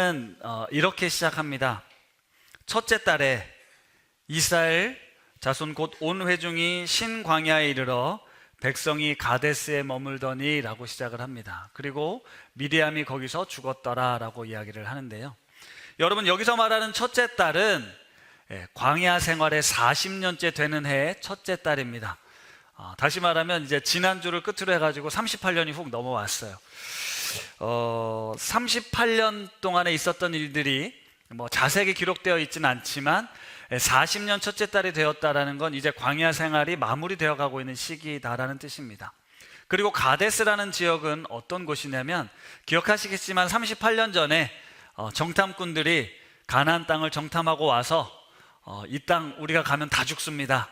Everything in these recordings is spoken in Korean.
이사야는 이렇게 시작합니다. 첫째 달에 이스라엘 자손 곧 온 회중이 신광야에 이르러 백성이 가데스에 머물더니 라고 시작을 합니다. 그리고 미리암이 거기서 죽었더라 라고 이야기를 하는데요. 여러분, 여기서 말하는 첫째 달은 광야 생활의 40년째 되는 해의 첫째 달입니다. 다시 말하면 이제 지난주를 끝으로 해가지고 38년이 훅 넘어왔어요. 38년 동안에 있었던 일들이 자세하게 기록되어 있지는 않지만 40년 첫째 달이 되었다라는 건 이제 광야 생활이 마무리되어 가고 있는 시기다라는 뜻입니다. 그리고 가데스라는 지역은 어떤 곳이냐면, 기억하시겠지만 38년 전에 정탐꾼들이 가나안 땅을 정탐하고 와서 이 땅 우리가 가면 다 죽습니다,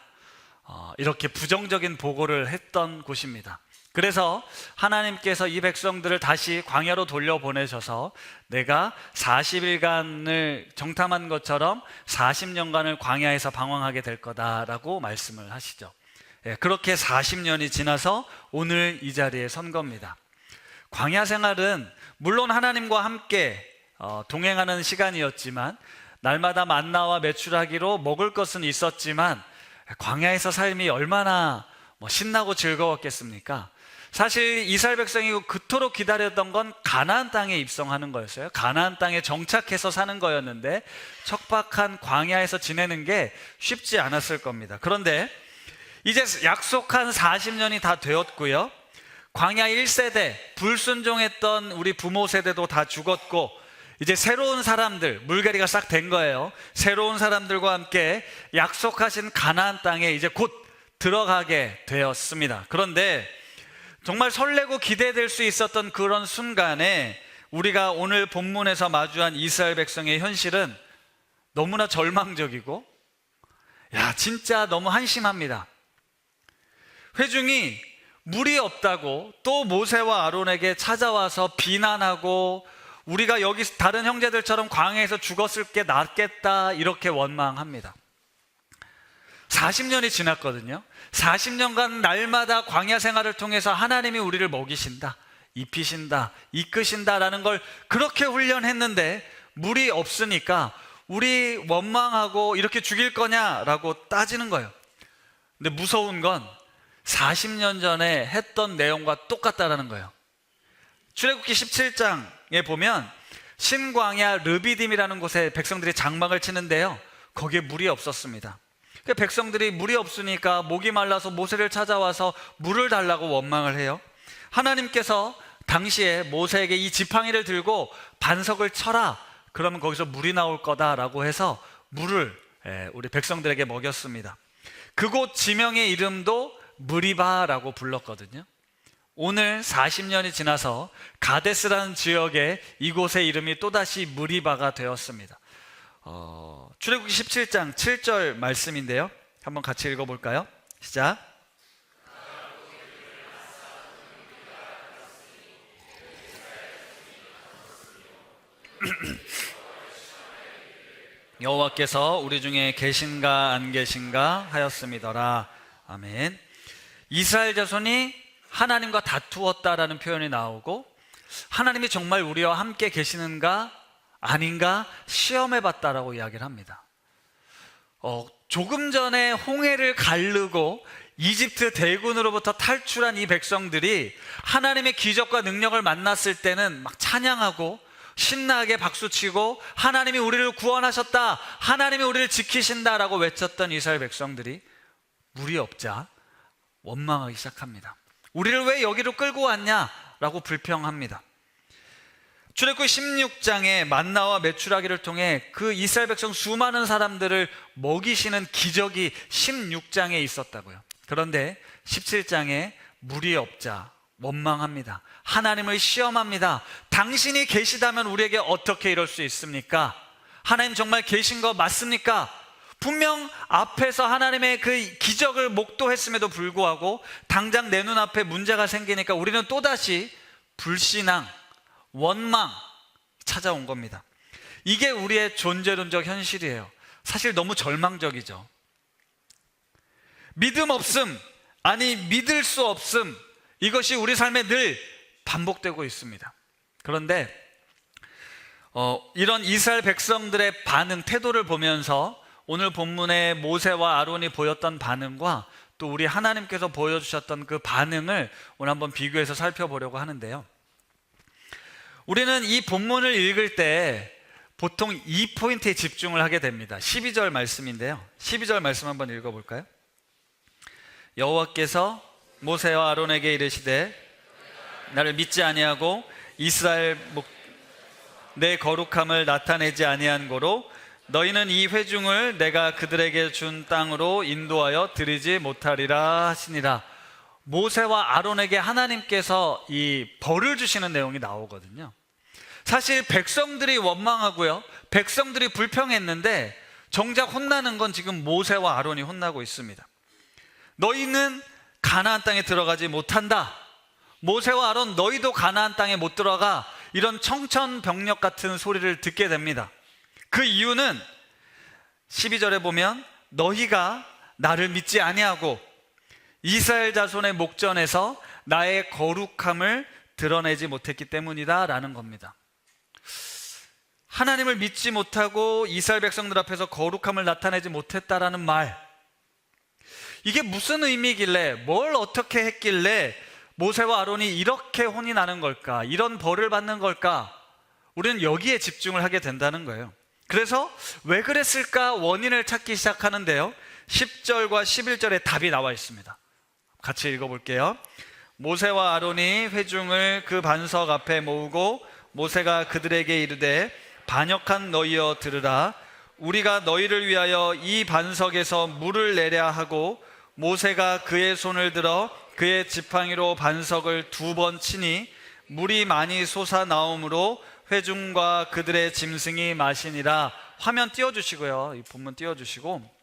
이렇게 부정적인 보고를 했던 곳입니다. 그래서 하나님께서 이 백성들을 다시 광야로 돌려보내셔서 내가 40일간을 정탐한 것처럼 40년간을 광야에서 방황하게 될 거다라고 말씀을 하시죠. 그렇게 40년이 지나서 오늘 이 자리에 선 겁니다. 광야 생활은 물론 하나님과 함께 동행하는 시간이었지만, 날마다 만나와 메추라기로 먹을 것은 있었지만 광야에서 삶이 얼마나 신나고 즐거웠겠습니까? 사실 이스라엘 백성이 그토록 기다렸던 건 가나안 땅에 입성하는 거였어요. 가나안 땅에 정착해서 사는 거였는데 척박한 광야에서 지내는 게 쉽지 않았을 겁니다. 그런데 이제 약속한 40년이 다 되었고요, 광야 1세대 불순종했던 우리 부모 세대도 다 죽었고, 이제 새로운 사람들, 물갈이가 싹 된 거예요. 새로운 사람들과 함께 약속하신 가나안 땅에 이제 곧 들어가게 되었습니다. 그런데 정말 설레고 기대될 수 있었던 그런 순간에 우리가 오늘 본문에서 마주한 이스라엘 백성의 현실은 너무나 절망적이고, 진짜 너무 한심합니다. 회중이 물이 없다고 또 모세와 아론에게 찾아와서 비난하고, 우리가 여기 다른 형제들처럼 광야에서 죽었을 게 낫겠다 이렇게 원망합니다. 40년이 지났거든요. 40년간 날마다 광야 생활을 통해서 하나님이 우리를 먹이신다, 입히신다, 이끄신다라는 걸 그렇게 훈련했는데 물이 없으니까 우리 원망하고 이렇게 죽일 거냐라고 따지는 거예요. 근데 무서운 건 40년 전에 했던 내용과 똑같다라는 거예요. 출애굽기 17장에 보면 신광야 르비딤이라는 곳에 백성들이 장막을 치는데요, 거기에 물이 없었습니다. 백성들이 물이 없으니까 목이 말라서 모세를 찾아와서 물을 달라고 원망을 해요. 하나님께서 당시에 모세에게 이 지팡이를 들고 반석을 쳐라, 그러면 거기서 물이 나올 거다라고 해서 물을 우리 백성들에게 먹였습니다. 그곳 지명의 이름도 무리바라고 불렀거든요. 오늘 40년이 지나서 가데스라는 지역에 이곳의 이름이 또다시 무리바가 되었습니다. 출애굽기 17장 7절 말씀인데요, 한번 같이 읽어볼까요? 시작. 여호와께서 우리 중에 계신가 안 계신가 하였음이더라. 아멘. 이스라엘 자손이 하나님과 다투었다라는 표현이 나오고, 하나님이 정말 우리와 함께 계시는가 아닌가 시험해봤다라고 이야기를 합니다. 조금 전에 홍해를 가르고 이집트 대군으로부터 탈출한 이 백성들이 하나님의 기적과 능력을 만났을 때는 막 찬양하고 신나게 박수치고 하나님이 우리를 구원하셨다, 하나님이 우리를 지키신다라고 외쳤던 이스라엘 백성들이 물이 없자 원망하기 시작합니다. 우리를 왜 여기로 끌고 왔냐라고 불평합니다. 출애굽기 16장에 만나와 메추라기를 통해 그 이스라엘 백성 수많은 사람들을 먹이시는 기적이 16장에 있었다고요. 그런데 17장에 물이 없자 원망합니다. 하나님을 시험합니다. 당신이 계시다면 우리에게 어떻게 이럴 수 있습니까? 하나님 정말 계신 거 맞습니까? 분명 앞에서 하나님의 그 기적을 목도했음에도 불구하고 당장 내 눈앞에 문제가 생기니까 우리는 또다시 불신앙, 원망 찾아온 겁니다. 이게 우리의 존재론적 현실이에요. 사실 너무 절망적이죠. 믿음 없음, 아니 믿을 수 없음, 이것이 우리 삶에 늘 반복되고 있습니다. 그런데 이런 이스라엘 백성들의 반응, 태도를 보면서 오늘 본문에 모세와 아론이 보였던 반응과 또 우리 하나님께서 보여주셨던 그 반응을 오늘 한번 비교해서 살펴보려고 하는데요. 우리는 이 본문을 읽을 때 보통 이 포인트에 집중을 하게 됩니다. 12절 말씀인데요. 12절 말씀 한번 읽어볼까요? 여호와께서 모세와 아론에게 이르시되 나를 믿지 아니하고 이스라엘 내 거룩함을 나타내지 아니한 고로 너희는 이 회중을 내가 그들에게 준 땅으로 인도하여 드리지 못하리라 하시니라. 모세와 아론에게 하나님께서 이 벌을 주시는 내용이 나오거든요. 사실 백성들이 원망하고요, 백성들이 불평했는데 정작 혼나는 건 지금 모세와 아론이 혼나고 있습니다. 너희는 가나안 땅에 들어가지 못한다. 모세와 아론, 너희도 가나안 땅에 못 들어가. 이런 청천벽력 같은 소리를 듣게 됩니다. 그 이유는 12절에 보면 너희가 나를 믿지 아니하고 이스라엘 자손의 목전에서 나의 거룩함을 드러내지 못했기 때문이다 라는 겁니다. 하나님을 믿지 못하고 이스라엘 백성들 앞에서 거룩함을 나타내지 못했다라는 말, 이게 무슨 의미길래, 뭘 어떻게 했길래 모세와 아론이 이렇게 혼이 나는 걸까, 이런 벌을 받는 걸까? 우리는 여기에 집중을 하게 된다는 거예요. 그래서 왜 그랬을까 원인을 찾기 시작하는데요, 10절과 11절에 답이 나와 있습니다. 같이 읽어볼게요. 모세와 아론이 회중을 그 반석 앞에 모으고 모세가 그들에게 이르되 반역한 너희여 들으라. 우리가 너희를 위하여 이 반석에서 물을 내랴 하고 모세가 그의 손을 들어 그의 지팡이로 반석을 2번 치니 물이 많이 솟아나오므로 회중과 그들의 짐승이 마시니라. 화면 띄워주시고요, 이 본문 띄워주시고,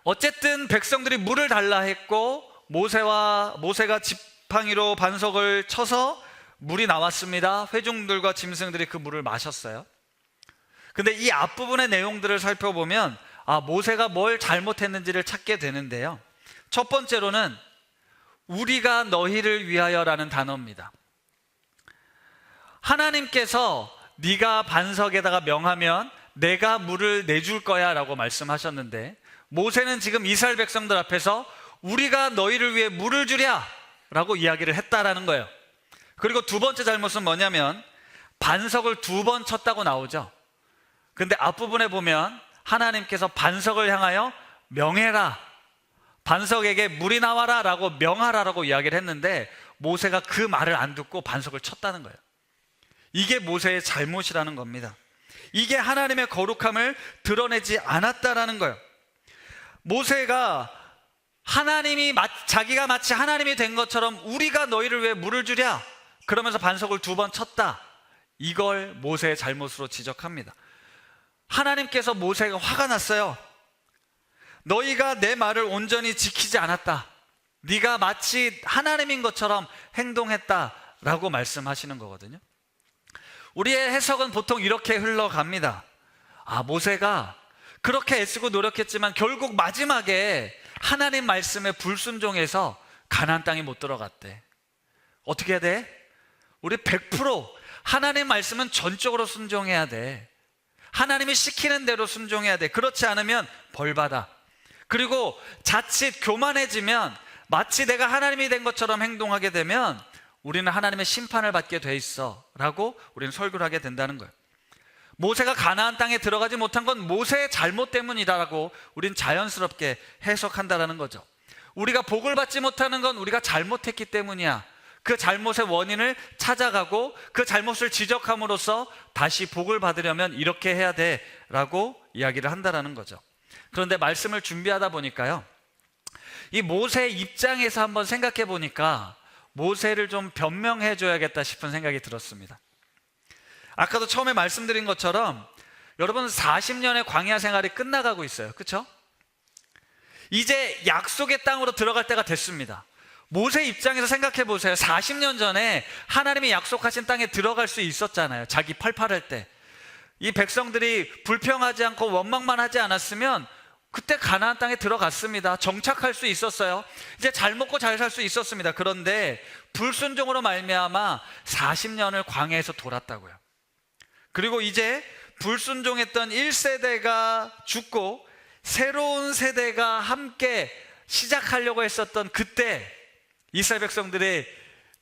어쨌든 백성들이 물을 달라 했고 모세가 지팡이로 반석을 쳐서 물이 나왔습니다. 회중들과 짐승들이 그 물을 마셨어요. 근데 이 앞부분의 내용들을 살펴보면 모세가 뭘 잘못했는지를 찾게 되는데요, 첫 번째로는 우리가 너희를 위하여라는 단어입니다. 하나님께서 네가 반석에다가 명하면 내가 물을 내줄 거야 라고 말씀하셨는데, 모세는 지금 이스라엘 백성들 앞에서 우리가 너희를 위해 물을 주랴 라고 이야기를 했다라는 거예요. 그리고 두 번째 잘못은 뭐냐면 반석을 2번 쳤다고 나오죠. 근데 앞부분에 보면 하나님께서 반석을 향하여 명해라, 반석에게 물이 나와라 라고 명하라 라고 이야기를 했는데 모세가 그 말을 안 듣고 반석을 쳤다는 거예요. 이게 모세의 잘못이라는 겁니다. 이게 하나님의 거룩함을 드러내지 않았다라는 거예요. 모세가 자기가 마치 하나님이 된 것처럼 우리가 너희를 위해 물을 주랴 그러면서 반석을 2번 쳤다, 이걸 모세의 잘못으로 지적합니다. 하나님께서 모세가 화가 났어요. 너희가 내 말을 온전히 지키지 않았다, 네가 마치 하나님인 것처럼 행동했다라고 말씀하시는 거거든요. 우리의 해석은 보통 이렇게 흘러갑니다. 모세가 그렇게 애쓰고 노력했지만 결국 마지막에 하나님 말씀에 불순종해서 가나안 땅에 못 들어갔대. 어떻게 해야 돼? 우리 100% 하나님 말씀은 전적으로 순종해야 돼. 하나님이 시키는 대로 순종해야 돼. 그렇지 않으면 벌받아. 그리고 자칫 교만해지면, 마치 내가 하나님이 된 것처럼 행동하게 되면 우리는 하나님의 심판을 받게 돼 있어 라고 우리는 설교를 하게 된다는 거예요. 모세가 가나안 땅에 들어가지 못한 건 모세의 잘못 때문이라고 우리는 자연스럽게 해석한다라는 거죠. 우리가 복을 받지 못하는 건 우리가 잘못했기 때문이야. 그 잘못의 원인을 찾아가고 그 잘못을 지적함으로써 다시 복을 받으려면 이렇게 해야 돼 라고 이야기를 한다라는 거죠. 그런데 말씀을 준비하다 보니까요, 이 모세의 입장에서 한번 생각해 보니까 모세를 좀 변명해 줘야겠다 싶은 생각이 들었습니다. 아까도 처음에 말씀드린 것처럼 여러분 40년의 광야 생활이 끝나가고 있어요. 그렇죠? 이제 약속의 땅으로 들어갈 때가 됐습니다. 모세 입장에서 생각해 보세요. 40년 전에 하나님이 약속하신 땅에 들어갈 수 있었잖아요. 자기 팔팔할 때. 이 백성들이 불평하지 않고 원망만 하지 않았으면 그때 가나안 땅에 들어갔습니다. 정착할 수 있었어요. 이제 잘 먹고 잘 살 수 있었습니다. 그런데 불순종으로 말미암아 40년을 광야에서 돌았다고요. 그리고 이제 불순종했던 1세대가 죽고 새로운 세대가 함께 시작하려고 했었던 그때 이스라엘 백성들의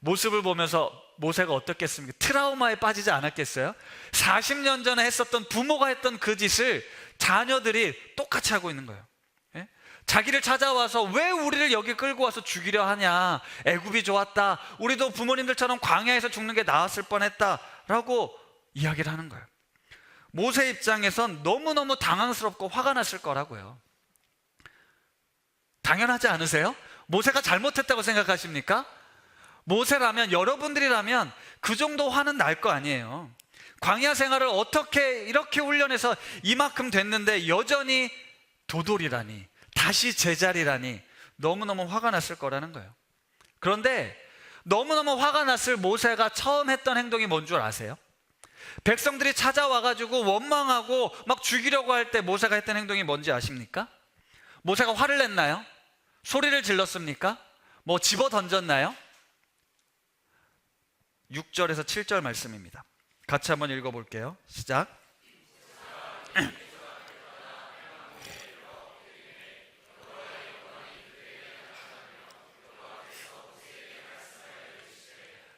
모습을 보면서 모세가 어떻겠습니까? 트라우마에 빠지지 않았겠어요? 40년 전에 했었던 부모가 했던 그 짓을 자녀들이 똑같이 하고 있는 거예요. 예? 자기를 찾아와서 왜 우리를 여기 끌고 와서 죽이려 하냐, 애굽이 좋았다, 우리도 부모님들처럼 광야에서 죽는 게 나았을 뻔했다 라고 이야기를 하는 거예요. 모세 입장에선 너무너무 당황스럽고 화가 났을 거라고요. 당연하지 않으세요? 모세가 잘못했다고 생각하십니까? 모세라면, 여러분들이라면 그 정도 화는 날 거 아니에요. 광야 생활을 어떻게 이렇게 훈련해서 이만큼 됐는데 여전히 도돌이라니, 다시 제자리라니 너무너무 화가 났을 거라는 거예요. 그런데 너무너무 화가 났을 모세가 처음 했던 행동이 뭔 줄 아세요? 백성들이 찾아와가지고 원망하고 막 죽이려고 할 때 모세가 했던 행동이 뭔지 아십니까? 모세가 화를 냈나요? 소리를 질렀습니까? 뭐 집어 던졌나요? 6절에서 7절 말씀입니다. 같이 한번 읽어볼게요. 시작.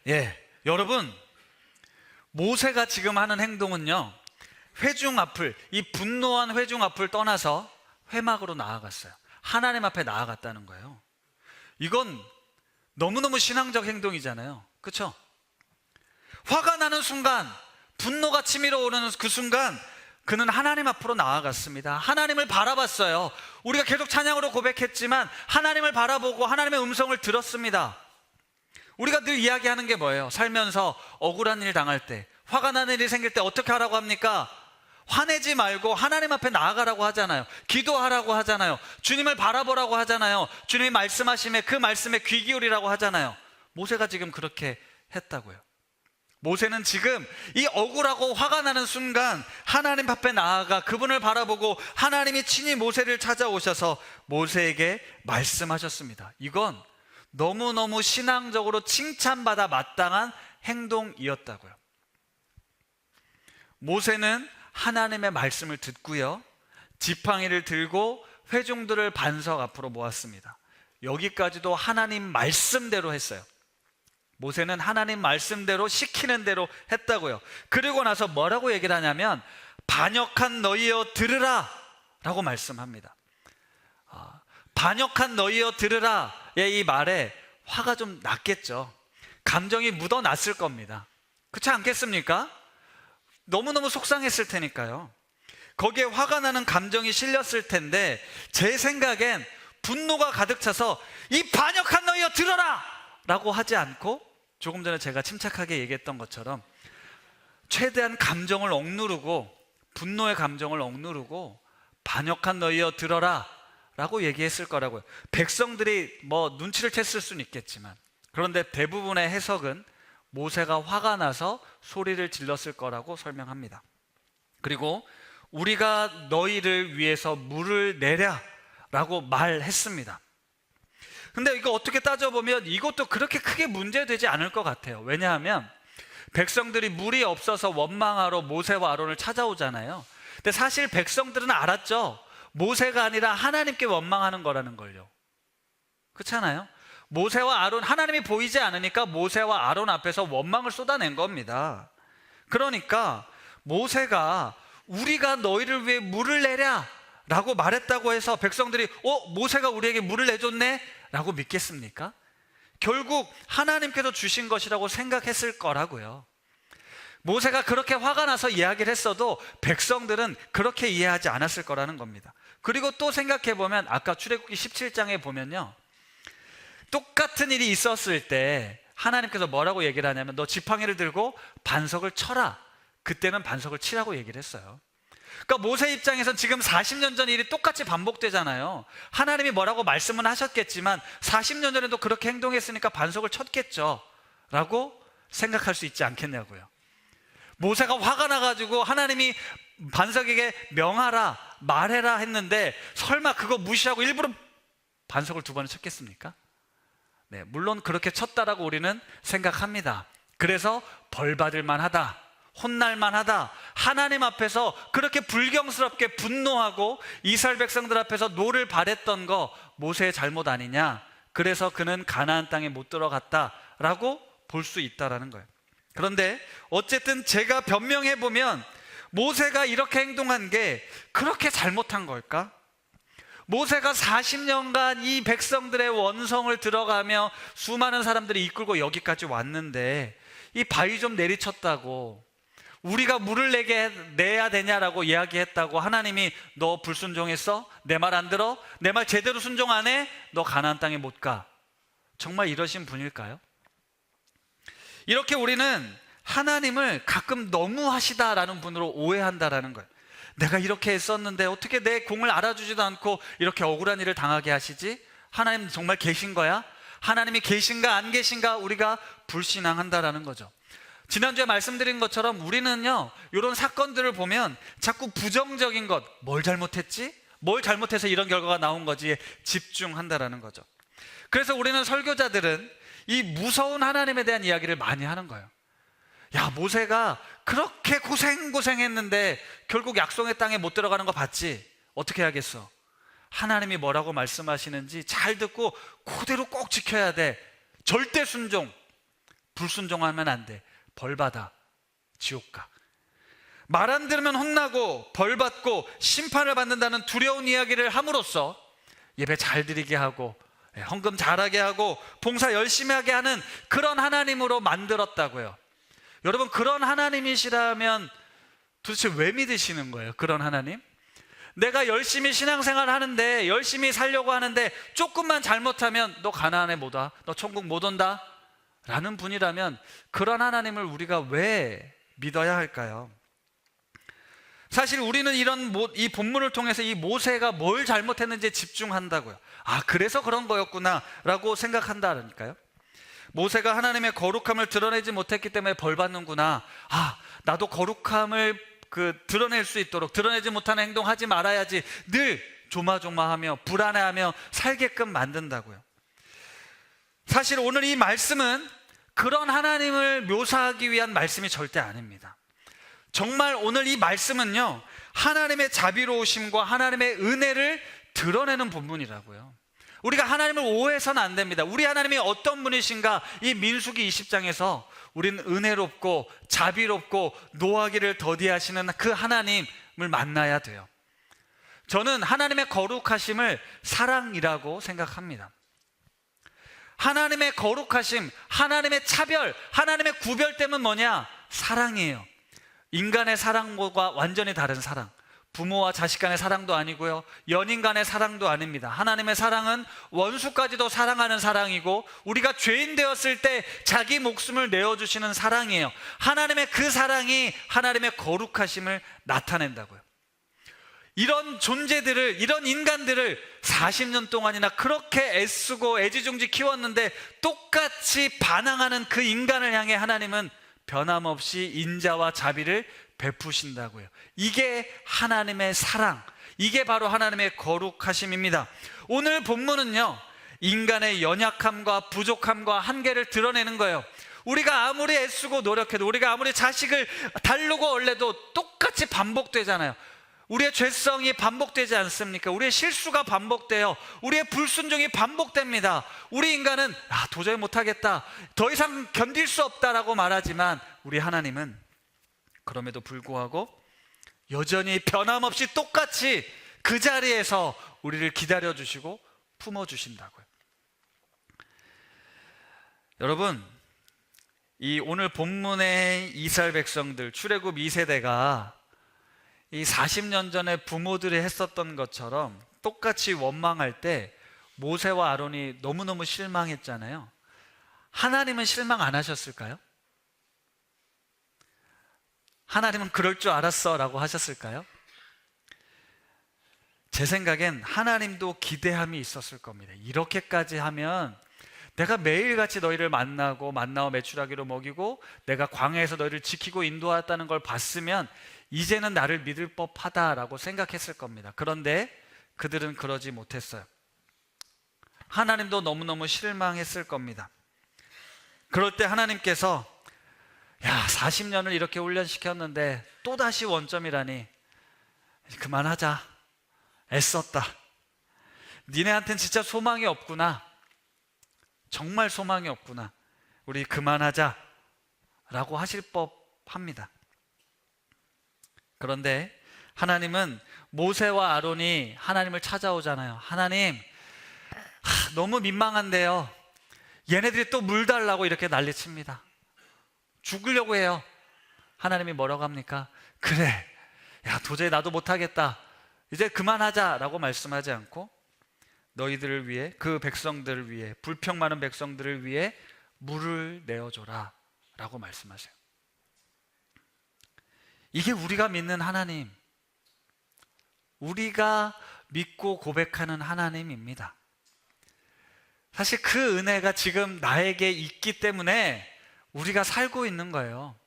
예, 여러분, 모세가 지금 하는 행동은요, 회중 앞을, 이 분노한 회중 앞을 떠나서 회막으로 나아갔어요. 하나님 앞에 나아갔다는 거예요. 이건 너무너무 신앙적 행동이잖아요. 그렇죠? 화가 나는 순간, 분노가 치밀어 오르는 그 순간 그는 하나님 앞으로 나아갔습니다. 하나님을 바라봤어요. 우리가 계속 찬양으로 고백했지만 하나님을 바라보고 하나님의 음성을 들었습니다. 우리가 늘 이야기하는 게 뭐예요? 살면서 억울한 일 당할 때, 화가 나는 일이 생길 때 어떻게 하라고 합니까? 화내지 말고 하나님 앞에 나아가라고 하잖아요. 기도하라고 하잖아요. 주님을 바라보라고 하잖아요. 주님이 말씀하심에 그 말씀에 귀 기울이라고 하잖아요. 모세가 지금 그렇게 했다고요. 모세는 지금 이 억울하고 화가 나는 순간 하나님 앞에 나아가 그분을 바라보고 하나님이 친히 모세를 찾아오셔서 모세에게 말씀하셨습니다. 이건 너무너무 신앙적으로 칭찬받아 마땅한 행동이었다고요. 모세는 하나님의 말씀을 듣고요, 지팡이를 들고 회중들을 반석 앞으로 모았습니다. 여기까지도 하나님 말씀대로 했어요. 모세는 하나님 말씀대로 시키는 대로 했다고요. 그리고 나서 뭐라고 얘기를 하냐면 반역한 너희여 들으라 라고 말씀합니다. 반역한 너희여 들으라의 이 말에 화가 좀 났겠죠. 감정이 묻어났을 겁니다. 그렇지 않겠습니까? 너무너무 속상했을 테니까요. 거기에 화가 나는 감정이 실렸을 텐데 제 생각엔 분노가 가득 차서 이 반역한 너희여 들어라 라고 하지 않고 조금 전에 제가 침착하게 얘기했던 것처럼 최대한 감정을 억누르고, 분노의 감정을 억누르고 반역한 너희여 들어라 라고 얘기했을 거라고요. 백성들이 뭐 눈치를 챘을 수는 있겠지만, 그런데 대부분의 해석은 모세가 화가 나서 소리를 질렀을 거라고 설명합니다. 그리고 우리가 너희를 위해서 물을 내랴 라고 말했습니다. 근데 이거 어떻게 따져보면 이것도 그렇게 크게 문제되지 않을 것 같아요. 왜냐하면 백성들이 물이 없어서 원망하러 모세와 아론을 찾아오잖아요. 근데 사실 백성들은 알았죠. 모세가 아니라 하나님께 원망하는 거라는 걸요. 그렇잖아요. 모세와 아론, 하나님이 보이지 않으니까 모세와 아론 앞에서 원망을 쏟아낸 겁니다. 그러니까 모세가 우리가 너희를 위해 물을 내랴 라고 말했다고 해서 백성들이 모세가 우리에게 물을 내줬네 라고 믿겠습니까? 결국 하나님께서 주신 것이라고 생각했을 거라고요. 모세가 그렇게 화가 나서 이야기를 했어도 백성들은 그렇게 이해하지 않았을 거라는 겁니다. 그리고 또 생각해보면 아까 출애굽기 17장에 보면요, 똑같은 일이 있었을 때 하나님께서 뭐라고 얘기를 하냐면 너 지팡이를 들고 반석을 쳐라. 그때는 반석을 치라고 얘기를 했어요. 그러니까 모세 입장에선 지금 40년 전 일이 똑같이 반복되잖아요. 하나님이 뭐라고 말씀은 하셨겠지만 40년 전에도 그렇게 행동했으니까 반석을 쳤겠죠 라고 생각할 수 있지 않겠냐고요. 모세가 화가 나가지고 하나님이 반석에게 명하라, 말해라 했는데 설마 그거 무시하고 일부러 반석을 2번을 쳤겠습니까? 네, 물론 그렇게 쳤다라고 우리는 생각합니다. 그래서 벌 받을 만하다, 혼날만 하다. 하나님 앞에서 그렇게 불경스럽게 분노하고 이스라엘 백성들 앞에서 노를 바랬던 거 모세의 잘못 아니냐? 그래서 그는 가나안 땅에 못 들어갔다라고 볼 수 있다라는 거예요. 그런데 어쨌든 제가 변명해 보면 모세가 이렇게 행동한 게 그렇게 잘못한 걸까? 모세가 40년간 이 백성들의 원성을 들어가며 수많은 사람들이 이끌고 여기까지 왔는데 이 바위 좀 내리쳤다고, 우리가 물을 내야 되냐라고 이야기했다고 하나님이 너 불순종했어? 내 말 안 들어? 내 말 제대로 순종 안 해? 너 가나안 땅에 못 가. 정말 이러신 분일까요? 이렇게 우리는 하나님을 가끔 너무하시다라는 분으로 오해한다라는 거예요. 내가 이렇게 했었는데 어떻게 내 공을 알아주지도 않고 이렇게 억울한 일을 당하게 하시지? 하나님 정말 계신 거야? 하나님이 계신가 안 계신가 우리가 불신앙한다라는 거죠. 지난주에 말씀드린 것처럼 우리는요, 이런 사건들을 보면 자꾸 부정적인 것, 뭘 잘못했지? 뭘 잘못해서 이런 결과가 나온 거지에 집중한다라는 거죠. 그래서 우리는 설교자들은 이 무서운 하나님에 대한 이야기를 많이 하는 거예요. 야, 모세가 그렇게 고생했는데 결국 약속의 땅에 못 들어가는 거 봤지? 어떻게 해야겠어? 하나님이 뭐라고 말씀하시는지 잘 듣고 그대로 꼭 지켜야 돼. 절대 순종, 불순종하면 안 돼. 벌받아, 지옥 가. 말 안 들으면 혼나고 벌받고 심판을 받는다는 두려운 이야기를 함으로써 예배 잘 드리게 하고 헌금 잘하게 하고 봉사 열심히 하게 하는 그런 하나님으로 만들었다고요. 여러분, 그런 하나님이시라면 도대체 왜 믿으시는 거예요? 그런 하나님? 내가 열심히 신앙생활 하는데, 열심히 살려고 하는데 조금만 잘못하면 너 가나안에 못 와, 너 천국 못 온다 라는 분이라면 그런 하나님을 우리가 왜 믿어야 할까요? 사실 우리는 이 본문을 통해서 이 모세가 뭘 잘못했는지에 집중한다고요. 아, 그래서 그런 거였구나 라고 생각한다니까요. 모세가 하나님의 거룩함을 드러내지 못했기 때문에 벌 받는구나. 아, 나도 거룩함을 드러낼 수 있도록, 드러내지 못하는 행동하지 말아야지, 늘 조마조마하며 불안해하며 살게끔 만든다고요. 사실 오늘 이 말씀은 그런 하나님을 묘사하기 위한 말씀이 절대 아닙니다. 정말 오늘 이 말씀은요, 하나님의 자비로우심과 하나님의 은혜를 드러내는 본문이라고요. 우리가 하나님을 오해해서는 안 됩니다. 우리 하나님이 어떤 분이신가, 이 민수기 20장에서 우리는 은혜롭고 자비롭고 노하기를 더디하시는 그 하나님을 만나야 돼요. 저는 하나님의 거룩하심을 사랑이라고 생각합니다. 하나님의 거룩하심, 하나님의 차별, 하나님의 구별됨은 뭐냐? 사랑이에요. 인간의 사랑과 완전히 다른 사랑. 부모와 자식 간의 사랑도 아니고요, 연인 간의 사랑도 아닙니다. 하나님의 사랑은 원수까지도 사랑하는 사랑이고, 우리가 죄인 되었을 때 자기 목숨을 내어주시는 사랑이에요. 하나님의 그 사랑이 하나님의 거룩하심을 나타낸다고요. 이런 존재들을, 이런 인간들을 40년 동안이나 그렇게 애쓰고 애지중지 키웠는데 똑같이 반항하는 그 인간을 향해 하나님은 변함없이 인자와 자비를 베푸신다고요. 이게 하나님의 사랑, 이게 바로 하나님의 거룩하심입니다. 오늘 본문은요, 인간의 연약함과 부족함과 한계를 드러내는 거예요. 우리가 아무리 애쓰고 노력해도, 우리가 아무리 자식을 다루고 얼래도 똑같이 반복되잖아요. 우리의 죄성이 반복되지 않습니까? 우리의 실수가 반복돼요. 우리의 불순종이 반복됩니다. 우리 인간은 도저히 못하겠다, 더 이상 견딜 수 없다라고 말하지만 우리 하나님은 그럼에도 불구하고 여전히 변함없이 똑같이 그 자리에서 우리를 기다려주시고 품어주신다고요. 여러분, 이 오늘 본문의 이스라엘 백성들, 출애굽 2세대가 이 40년 전에 부모들이 했었던 것처럼 똑같이 원망할 때 모세와 아론이 너무너무 실망했잖아요. 하나님은 실망 안 하셨을까요? 하나님은 그럴 줄 알았어 라고 하셨을까요? 제 생각엔 하나님도 기대함이 있었을 겁니다. 이렇게까지 하면 내가 매일같이 너희를 만나와 메추라기로 먹이고 내가 광야에서 너희를 지키고 인도하였다는 걸 봤으면 이제는 나를 믿을 법하다라고 생각했을 겁니다. 그런데 그들은 그러지 못했어요. 하나님도 너무너무 실망했을 겁니다. 그럴 때 하나님께서 야, 40년을 이렇게 훈련시켰는데 또다시 원점이라니. 그만하자. 애썼다. 니네한텐 진짜 소망이 없구나. 정말 소망이 없구나. 우리 그만하자 라고 하실 법합니다. 그런데 하나님은 모세와 아론이 하나님을 찾아오잖아요. 하나님, 너무 민망한데요. 얘네들이 또 물 달라고 이렇게 난리칩니다. 죽으려고 해요. 하나님이 뭐라고 합니까? 그래, 야, 도저히 나도 못하겠다. 이제 그만하자 라고 말씀하지 않고 너희들을 위해, 그 백성들을 위해, 불평 많은 백성들을 위해 물을 내어줘라 라고 말씀하세요. 이게 우리가 믿는 하나님, 우리가 믿고 고백하는 하나님입니다. 사실 그 은혜가 지금 나에게 있기 때문에 우리가 살고 있는 거예요.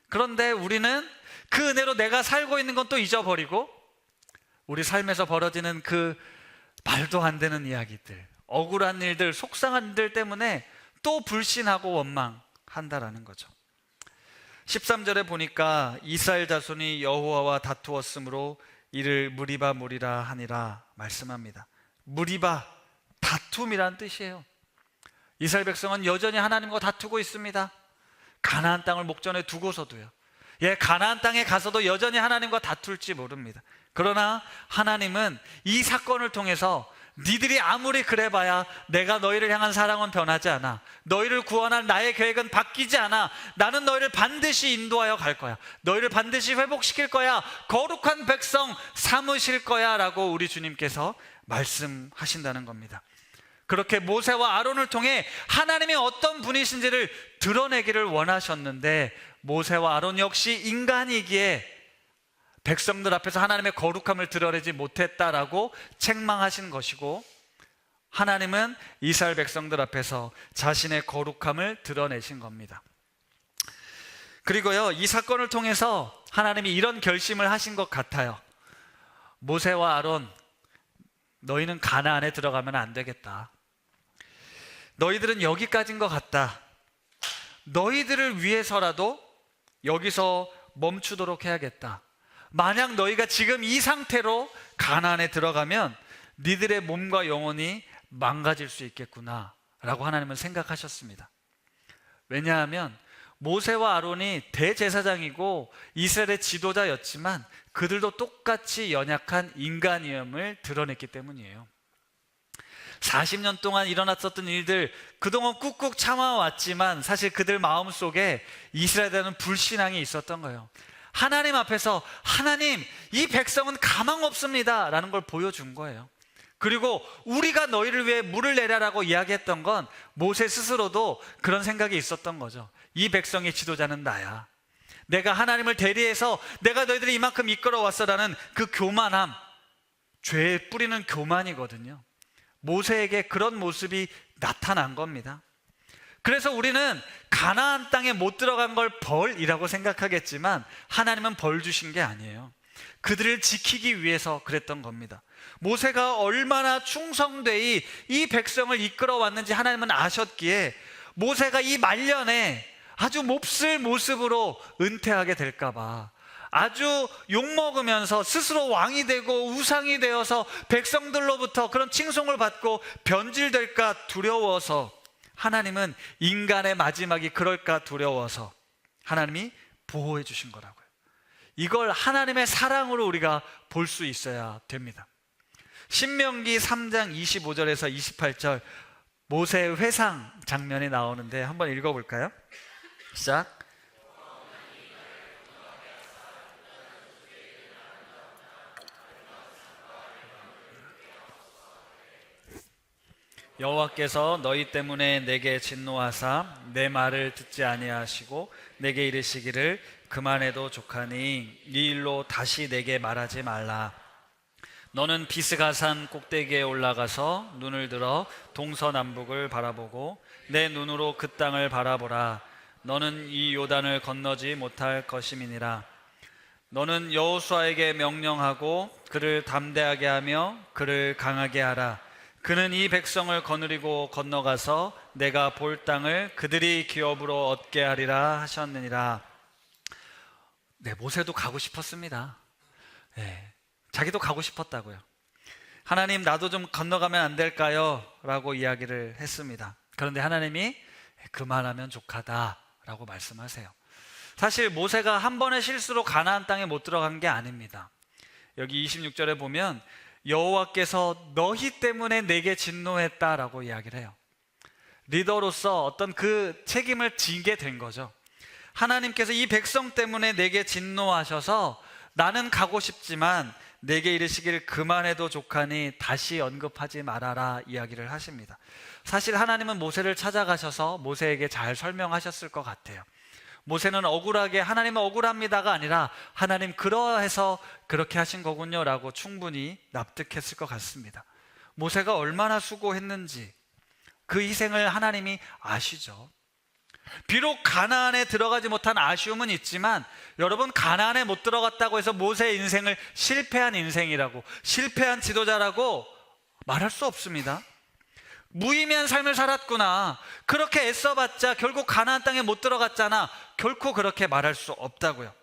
그런데 우리는 그 은혜로 내가 살고 있는 건 또 잊어버리고 우리 삶에서 벌어지는 그 말도 안 되는 이야기들, 억울한 일들, 속상한 일들 때문에 또 불신하고 원망한다라는 거죠. 13절에 보니까 이스라엘 자손이 여호와와 다투었으므로 이를 무리바 무리라 하니라 말씀합니다. 무리바, 다툼이란 뜻이에요. 이스라엘 백성은 여전히 하나님과 다투고 있습니다. 가나안 땅을 목전에 두고서도요. 가나안 땅에 가서도 여전히 하나님과 다툴지 모릅니다. 그러나 하나님은 이 사건을 통해서 니들이 아무리 그래봐야 내가 너희를 향한 사랑은 변하지 않아. 너희를 구원할 나의 계획은 바뀌지 않아. 나는 너희를 반드시 인도하여 갈 거야. 너희를 반드시 회복시킬 거야. 거룩한 백성 삼으실 거야 라고 우리 주님께서 말씀하신다는 겁니다. 그렇게 모세와 아론을 통해 하나님이 어떤 분이신지를 드러내기를 원하셨는데 모세와 아론 역시 인간이기에 백성들 앞에서 하나님의 거룩함을 드러내지 못했다라고 책망하신 것이고, 하나님은 이스라엘 백성들 앞에서 자신의 거룩함을 드러내신 겁니다. 그리고요, 이 사건을 통해서 하나님이 이런 결심을 하신 것 같아요. 모세와 아론, 너희는 가나안에 들어가면 안 되겠다. 너희들은 여기까지인 것 같다. 너희들을 위해서라도 여기서 멈추도록 해야겠다. 만약 너희가 지금 이 상태로 가나안에 들어가면 니들의 몸과 영혼이 망가질 수 있겠구나 라고 하나님은 생각하셨습니다. 왜냐하면 모세와 아론이 대제사장이고 이스라엘의 지도자였지만 그들도 똑같이 연약한 인간이음을 드러냈기 때문이에요. 40년 동안 일어났었던 일들, 그동안 꾹꾹 참아왔지만 사실 그들 마음속에 이스라엘에 대한 불신앙이 있었던 거예요. 하나님 앞에서 하나님, 이 백성은 가망 없습니다 라는 걸 보여준 거예요. 그리고 우리가 너희를 위해 물을 내라라고 이야기했던 건 모세 스스로도 그런 생각이 있었던 거죠. 이 백성의 지도자는 나야. 내가 하나님을 대리해서 내가 너희들을 이만큼 이끌어 왔어라는 그 교만함, 죄에 뿌리는 교만이거든요. 모세에게 그런 모습이 나타난 겁니다. 그래서 우리는 가나안 땅에 못 들어간 걸 벌이라고 생각하겠지만 하나님은 벌 주신 게 아니에요. 그들을 지키기 위해서 그랬던 겁니다. 모세가 얼마나 충성되이 이 백성을 이끌어 왔는지 하나님은 아셨기에 모세가 이 말년에 아주 몹쓸 모습으로 은퇴하게 될까봐, 아주 욕먹으면서 스스로 왕이 되고 우상이 되어서 백성들로부터 그런 칭송을 받고 변질될까 두려워서, 하나님은 인간의 마지막이 그럴까 두려워서 하나님이 보호해 주신 거라고요. 이걸 하나님의 사랑으로 우리가 볼 수 있어야 됩니다. 신명기 3장 25절에서 28절 모세의 회상 장면이 나오는데 한번 읽어볼까요? 시작. 여호와께서 너희 때문에 내게 진노하사 내 말을 듣지 아니하시고 내게 이르시기를 그만해도 족하니 이 일로 다시 내게 말하지 말라. 너는 비스가산 꼭대기에 올라가서 눈을 들어 동서남북을 바라보고 내 눈으로 그 땅을 바라보라. 너는 이 요단을 건너지 못할 것임이니라. 너는 여호수아에게 명령하고 그를 담대하게 하며 그를 강하게 하라. 그는 이 백성을 거느리고 건너가서 내가 볼 땅을 그들이 기업으로 얻게 하리라 하셨느니라. 네, 모세도 가고 싶었습니다. 네, 자기도 가고 싶었다고요. 하나님, 나도 좀 건너가면 안 될까요? 라고 이야기를 했습니다. 그런데 하나님이 그만하면 족하다라고 말씀하세요. 사실 모세가 한 번의 실수로 가나안 땅에 못 들어간 게 아닙니다. 여기 26절에 보면 여호와께서 너희 때문에 내게 진노했다라고 이야기를 해요. 리더로서 어떤 그 책임을 지게 된 거죠. 하나님께서 이 백성 때문에 내게 진노하셔서 나는 가고 싶지만 내게 이르시기를 그만해도 족하니 다시 언급하지 말아라 이야기를 하십니다. 사실 하나님은 모세를 찾아가셔서 모세에게 잘 설명하셨을 것 같아요. 모세는 억울하게 하나님은 억울합니다가 아니라 하나님 그러해서 그렇게 하신 거군요 라고 충분히 납득했을 것 같습니다. 모세가 얼마나 수고했는지 그 희생을 하나님이 아시죠. 비록 가나안에 들어가지 못한 아쉬움은 있지만 여러분, 가나안에 못 들어갔다고 해서 모세의 인생을 실패한 인생이라고, 실패한 지도자라고 말할 수 없습니다. 무의미한 삶을 살았구나, 그렇게 애써봤자 결국 가나안 땅에 못 들어갔잖아, 결코 그렇게 말할 수 없다고요.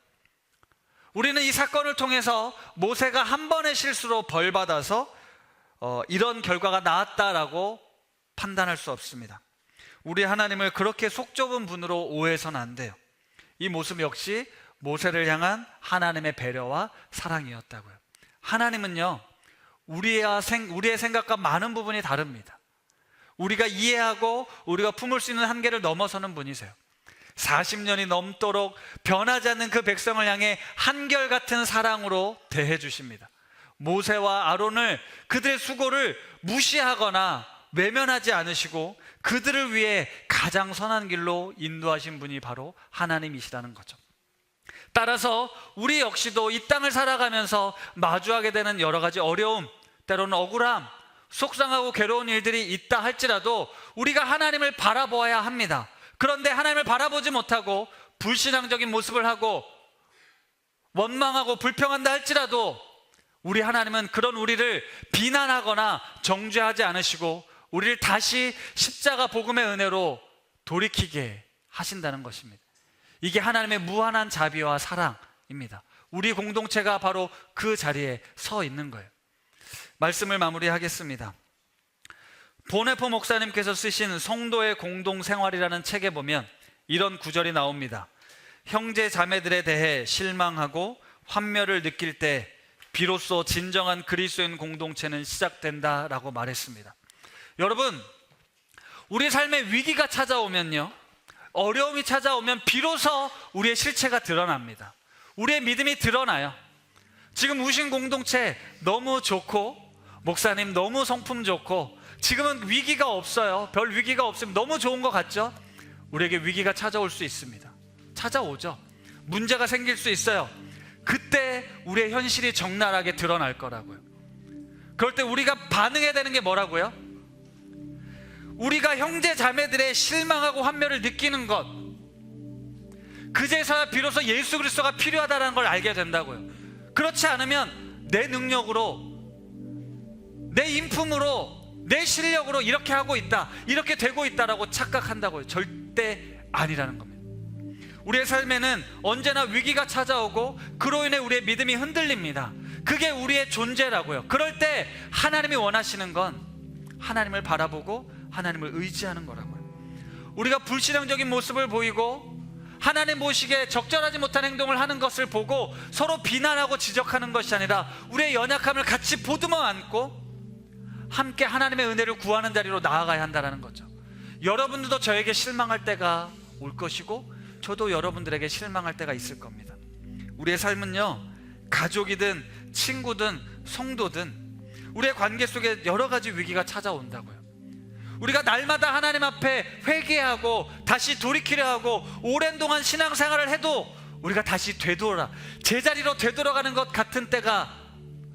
우리는 이 사건을 통해서 모세가 한 번의 실수로 벌받아서 이런 결과가 나왔다라고 판단할 수 없습니다. 우리 하나님을 그렇게 속 좁은 분으로 오해해서는 안 돼요. 이 모습 역시 모세를 향한 하나님의 배려와 사랑이었다고요. 하나님은요, 우리의 생각과 많은 부분이 다릅니다. 우리가 이해하고 우리가 품을 수 있는 한계를 넘어서는 분이세요. 40년이 넘도록 변하지 않는 그 백성을 향해 한결같은 사랑으로 대해 주십니다. 모세와 아론을, 그들의 수고를 무시하거나 외면하지 않으시고 그들을 위해 가장 선한 길로 인도하신 분이 바로 하나님이시라는 거죠. 따라서 우리 역시도 이 땅을 살아가면서 마주하게 되는 여러 가지 어려움, 때로는 억울함, 속상하고 괴로운 일들이 있다 할지라도 우리가 하나님을 바라보아야 합니다. 그런데 하나님을 바라보지 못하고 불신앙적인 모습을 하고 원망하고 불평한다 할지라도 우리 하나님은 그런 우리를 비난하거나 정죄하지 않으시고 우리를 다시 십자가 복음의 은혜로 돌이키게 하신다는 것입니다. 이게 하나님의 무한한 자비와 사랑입니다. 우리 공동체가 바로 그 자리에 서 있는 거예요. 말씀을 마무리하겠습니다. 보네포 목사님께서 쓰신 성도의 공동생활이라는 책에 보면 이런 구절이 나옵니다. 형제 자매들에 대해 실망하고 환멸을 느낄 때 비로소 진정한 그리스도인 공동체는 시작된다라고 말했습니다. 여러분, 우리 삶에 위기가 찾아오면요, 어려움이 찾아오면 비로소 우리의 실체가 드러납니다. 우리의 믿음이 드러나요. 지금 우신 공동체 너무 좋고 목사님 너무 성품 좋고 지금은 위기가 없어요. 별 위기가 없으면 너무 좋은 것 같죠? 우리에게 위기가 찾아올 수 있습니다. 찾아오죠. 문제가 생길 수 있어요. 그때 우리의 현실이 적나라하게 드러날 거라고요. 그럴 때 우리가 반응해야 되는 게 뭐라고요? 우리가 형제 자매들의 실망하고 환멸을 느끼는 것, 그제서야 비로소 예수 그리스도가 필요하다는 걸 알게 된다고요. 그렇지 않으면 내 능력으로, 내 인품으로, 내 실력으로 이렇게 하고 있다, 이렇게 되고 있다라고 착각한다고요. 절대 아니라는 겁니다. 우리의 삶에는 언제나 위기가 찾아오고 그로 인해 우리의 믿음이 흔들립니다. 그게 우리의 존재라고요. 그럴 때 하나님이 원하시는 건 하나님을 바라보고 하나님을 의지하는 거라고요. 우리가 불신앙적인 모습을 보이고 하나님 보시기에 적절하지 못한 행동을 하는 것을 보고 서로 비난하고 지적하는 것이 아니라 우리의 연약함을 같이 보듬어 안고 함께 하나님의 은혜를 구하는 자리로 나아가야 한다는 거죠. 여러분들도 저에게 실망할 때가 올 것이고 저도 여러분들에게 실망할 때가 있을 겁니다. 우리의 삶은요, 가족이든 친구든 성도든 우리의 관계 속에 여러 가지 위기가 찾아온다고요. 우리가 날마다 하나님 앞에 회개하고 다시 돌이키려 하고 오랜 동안 신앙생활을 해도 우리가 다시 되돌아 제자리로 되돌아가는 것 같은 때가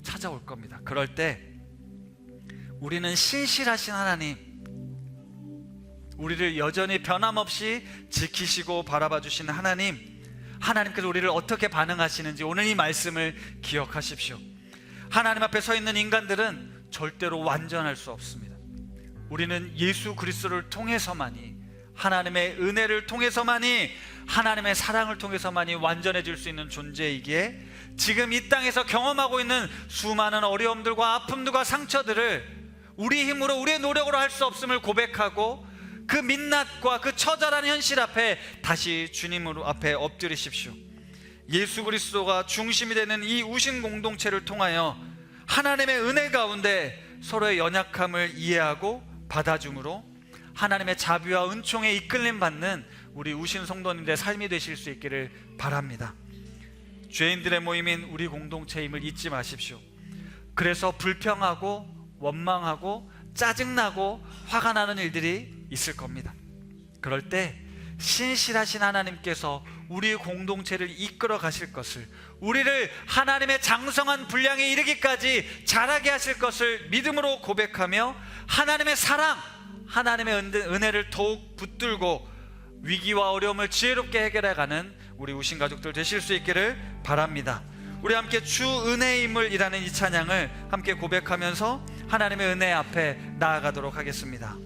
찾아올 겁니다. 그럴 때 우리는 신실하신 하나님, 우리를 여전히 변함없이 지키시고 바라봐 주시는 하나님께서 우리를 어떻게 반응하시는지 오늘 이 말씀을 기억하십시오. 하나님 앞에 서 있는 인간들은 절대로 완전할 수 없습니다. 우리는 예수 그리스도를 통해서만이, 하나님의 은혜를 통해서만이, 하나님의 사랑을 통해서만이 완전해질 수 있는 존재이기에 지금 이 땅에서 경험하고 있는 수많은 어려움들과 아픔들과 상처들을 우리 힘으로, 우리의 노력으로 할 수 없음을 고백하고 그 민낯과 그 처절한 현실 앞에 다시 주님 앞에 엎드리십시오. 예수 그리스도가 중심이 되는 이 우신 공동체를 통하여 하나님의 은혜 가운데 서로의 연약함을 이해하고 받아줌으로 하나님의 자비와 은총에 이끌림 받는 우리 우신 성도님들의 삶이 되실 수 있기를 바랍니다. 죄인들의 모임인 우리 공동체임을 잊지 마십시오. 그래서 불평하고 원망하고 짜증나고 화가 나는 일들이 있을 겁니다. 그럴 때 신실하신 하나님께서 우리 공동체를 이끌어 가실 것을, 우리를 하나님의 장성한 분량에 이르기까지 자라게 하실 것을 믿음으로 고백하며 하나님의 사랑, 하나님의 은혜를 더욱 붙들고 위기와 어려움을 지혜롭게 해결해가는 우리 우신 가족들 되실 수 있기를 바랍니다. 우리 함께 주 은혜의 인물이라는 이 찬양을 함께 고백하면서 하나님의 은혜 앞에 나아가도록 하겠습니다.